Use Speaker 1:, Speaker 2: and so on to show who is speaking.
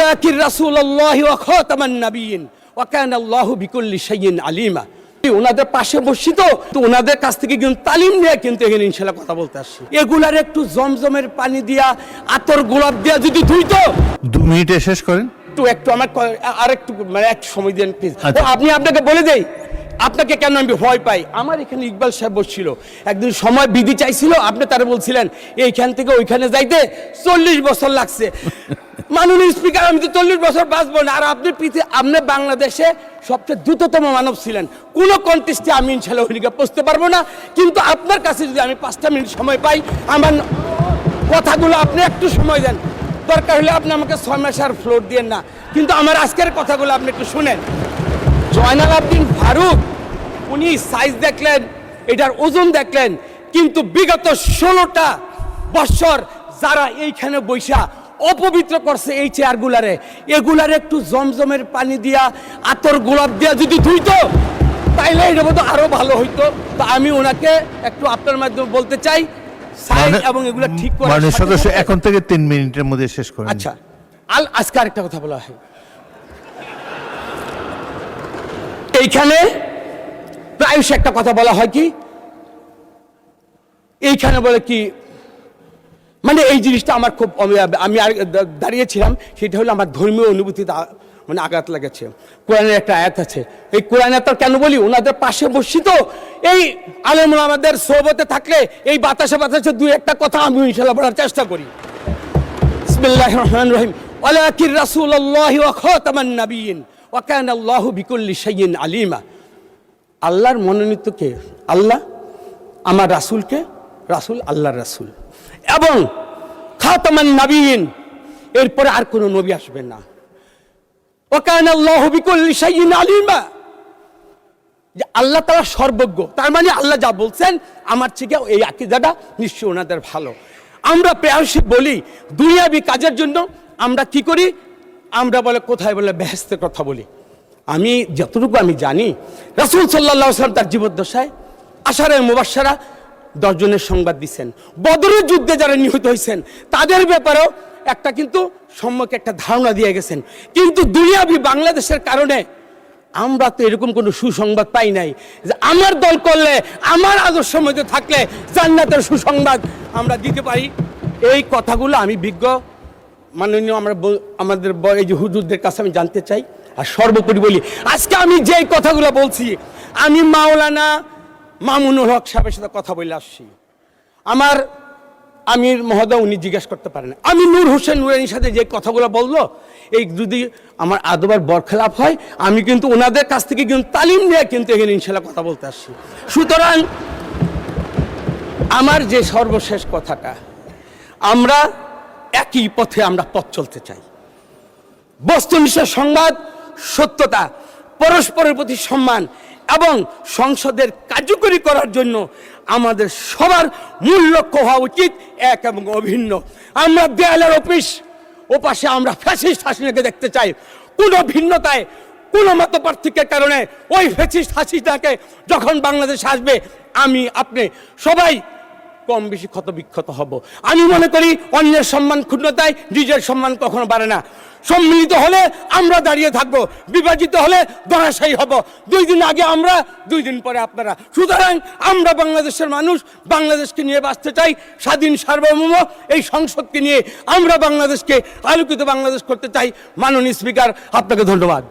Speaker 1: ওয়ালাকির রাসূলুল্লাহি ওয়া খাতামান নাবিয়্যিন ওয়া কানা আল্লাহু বিকুল্লি শাইইন আলিমা। ওনাদের পাশে বসছি তো ওনাদের কাছ থেকে কিন্তু তালিম নিয়ে কিন্তু এখানে ইনশাআল্লাহ কথা বলতে আসছি। এগুলার একটু জমজমের পানি দিয়া আতর গোলাপ দিয়া যদি ধুইতো।
Speaker 2: 2 মিনিটে শেষ করেন।
Speaker 1: একটু আমার আরেকটু মানে একটু সময় দেন প্লিজ। আপনি আপনাকে বলে দেই আপনাকে কেন আমি ভয় পাই। আমার এখানে ইকবাল সাহেব বসছিল, একদিন সময় বিধি চাইছিল, আপনি তারা বলছিলেন এইখান থেকে ওইখানে যাইতে 40 বছর লাগছে। মাননীয় স্পিকার, আমি তো 40 বছর বাঁচবো না। আর আপনি বাংলাদেশে সবচেয়ে দ্রুততম মানব ছিলেন, কোনো কন্টেস্টে আমি ইনশাল্লাহ ওইদিকে পৌঁছতে পারবো না। কিন্তু আপনার কাছে যদি আমি 5টা মিনিট সময় পাই, আমার কথাগুলো আপনি একটু সময় দেন, দরকার হলে আপনি আমাকে 6 মাস আর ফ্লোর দিয়েন না, কিন্তু আমার আজকের কথাগুলো আপনি একটু শুনেন। জয়নাল আবদিন ফারুক উনি সাইজ দেখলেন, এটার ওজন দেখলেন, কিন্তু বিগত 16টা বছর যারা এইখানে বৈশা অপবিত্র করছে এই চেয়ারগুলারে, এগুলারে একটু জমজমের পানি দিয়া আতর গোলাপ দিয়া যদি ধুইতো তাইলে এটা বোধ আরো ভালো হইতো। তো আমি ওনাকে একটু আপনার মাধ্যমে বলতে চাই সাইজ এবং এগুলা ঠিক করে
Speaker 2: মাননীয় সদস্য এখন থেকে 3 মিনিটের মধ্যে শেষ করেন।
Speaker 1: আচ্ছা, আজকে আরেকটা কথা বলা হয়, এইখানে প্রায়শ একটা কথা বলা হয় কি, এইখানে বলে কি মানে এই জিনিসটা আমার খুব আমি দাঁড়িয়েছিলাম, সেটা হলো আমার ধর্মীয় অনুভূতিতে মানে আঘাত লেগেছে। কোরআনের একটা আয়াত আছে, এই কোরআন আয়াত কেন বলি, ওনাদের পাশে বসছি তো এই আলেম ওলামাদের সোহবতে থাকলে এই বাতাসে বাতাসে 2-1টা কথা আমি ইনশাআল্লাহ বলার চেষ্টা করি। বিসমিল্লাহির রহমানির রহিম। ওয়ালাকির রাসূলুল্লাহি ওয়া খাতামান নাবিয়্যিন ওয়া কানা আল্লাহু বিকুল্লি শাইইন আলিমা। আল্লাহর মনোনীত কে? আল্লাহ। আমার রাসূলকে? রাসূল আল্লাহর রাসূল। এবং খাতামান নাবিয়্যিন, এরপরে আর কোনো নবী আসবেন না। ওয়া কানা আল্লাহু বিকুল্লি শাইইন আলিমা, যে আল্লাহ তাআলা সর্বজ্ঞ, তার মানে আল্লাহ যা বলছেন আমার থেকে এই আকীদাটা নিশ্চয়ই ওনাদের ভালো। আমরা প্রায়শই বলি দুনিয়াবি কাজের জন্য আমরা কি করি, আমরা বলে কোথায় বলে বেহেশতের কথা বলি। আমি যতটুকু আমি জানি রাসূল সাল্লাল্লাহু আলাইহি ওয়াসাল্লাম তার জীবদ্দশায় আশারের মুবাশশারা 10 জনের সংবাদ দিচ্ছেন। বদরের যুদ্ধে যারা নিহত হয়েছেন তাদের ব্যাপারেও একটা কিন্তু সম্যক একটা ধারণা দিয়ে গেছেন। কিন্তু দুনিয়াবি বাংলাদেশের কারণে আমরা তো এরকম কোনো সুসংবাদ পাই নাই যে আমার দল করলে, আমার আদর্শ মধ্যে থাকলে জান্নাতের সুসংবাদ আমরা দিতে পারি। এই কথাগুলো আমি বিজ্ঞ মাননীয় আমাদের এই যে হুজুরদের কাছে আমি জানতে চাই। আর সর্বোপরি বলি, আজকে আমি যেই কথাগুলো বলছি আমি মাওলানা মামুনুল হক সাহেবের সাথে কথা বলে আসছি। আমার আমির মহোদয় উনি জিজ্ঞেস করতে পারেন, আমি নূর হোসেন নুরানির সাথে যে কথাগুলো বললো, এই যদি আমার আদবার বরখেলাপ হয় আমি কিন্তু ওনাদের কাছ থেকে কিন্তু তালিম নিয়ে কিন্তু এখানে ইনশাল্লাহ কথা বলতে আসছি। সুতরাং আমার যে সর্বশেষ কথাটা, আমরা একই পথে আমরা পথ চলতে চাই। বস্তুনিষ্ঠ সংবাদ, সত্যতা, পরস্পরের প্রতি সম্মান এবং সংসদের কার্যকরী করার জন্য আমাদের সবার মূল লক্ষ্য হওয়া উচিত এক এবং অভিন্ন। আমরা দেয়ালের ওপাশে আমরা ফ্যাসিস্ট হাসিনাকে দেখতে চাই। কোনো ভিন্নতায়, কোনো মত পার্থক্যের কারণে ওই ফ্যাসিস্ট হাসিনাকে যখন বাংলাদেশ আসবে আমি আপনি সবাই কম বেশি ক্ষতবিক্ষত হব। আমি মনে করি অন্যের সম্মান ক্ষুণ্ণতায় নিজের সম্মান কখনো বাড়ে না। সম্মিলিত হলে আমরা দাঁড়িয়ে থাকবো, বিভাজিত হলে ধরাশায়ী হব। 2 দিন আগে আমরা, 2 দিন পরে আপনারা। সুতরাং আমরা বাংলাদেশের মানুষ, বাংলাদেশকে নিয়ে বাঁচতে চাই, স্বাধীন সার্বভৌম এই সংসদকে নিয়ে আমরা বাংলাদেশকে আলোকিত বাংলাদেশ করতে চাই। মাননীয় স্পিকার, আপনাকে ধন্যবাদ।